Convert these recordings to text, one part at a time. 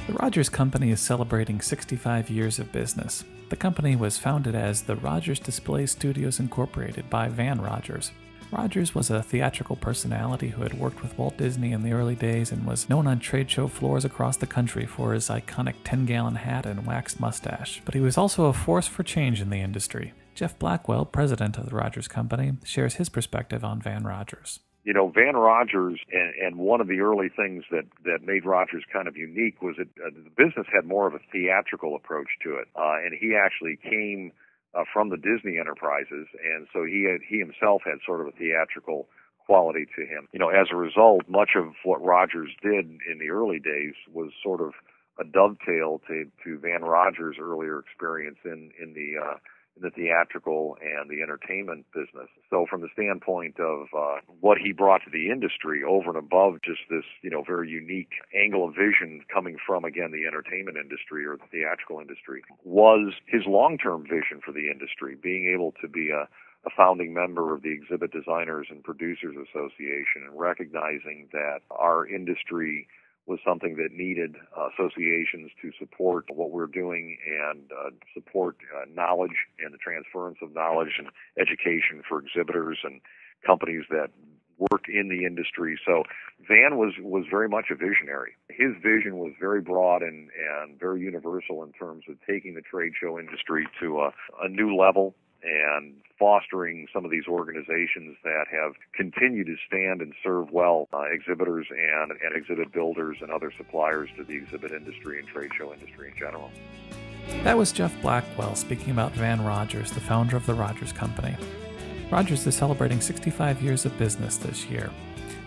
The Rogers Company is celebrating 65 years of business. The company was founded as the Rogers Display Studios Incorporated by Van Rogers. Rogers was a theatrical personality who had worked with Walt Disney in the early days and was known on trade show floors across the country for his iconic 10-gallon hat and waxed mustache. But he was also a force for change in the industry. Jeff Blackwell, president of the Rogers Company, shares his perspective on Van Rogers. You know, Van Rogers, and one of the early things that made Rogers kind of unique was that the business had more of a theatrical approach to it. And he actually came from the Disney enterprises, and so he himself had sort of a theatrical quality to him. You know, as a result, much of what Rogers did in the early days was sort of a dovetail to Van Rogers' earlier experience in the theatrical and the entertainment business. So from the standpoint of what he brought to the industry over and above just this, you know, very unique angle of vision coming from, again, the entertainment industry or the theatrical industry, was his long-term vision for the industry, being able to be a founding member of the Exhibit Designers and Producers Association and recognizing that our industry was something that needed associations to support what we're doing and support knowledge and the transference of knowledge and education for exhibitors and companies that work in the industry. So Van was very much a visionary. His vision was very broad and very universal in terms of taking the trade show industry to a new level and fostering some of these organizations that have continued to stand and serve well exhibitors and exhibit builders and other suppliers to the exhibit industry and trade show industry in general. That was Jeff Blackwell speaking about Van Rogers, the founder of the Rogers Company. Rogers is celebrating 65 years of business this year.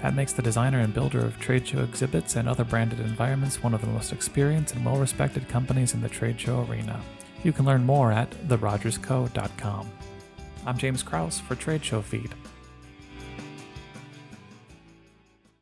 That makes the designer and builder of trade show exhibits and other branded environments one of the most experienced and well-respected companies in the trade show arena. You can learn more at therogersco.com. I'm James Krause for Trade Show Feed.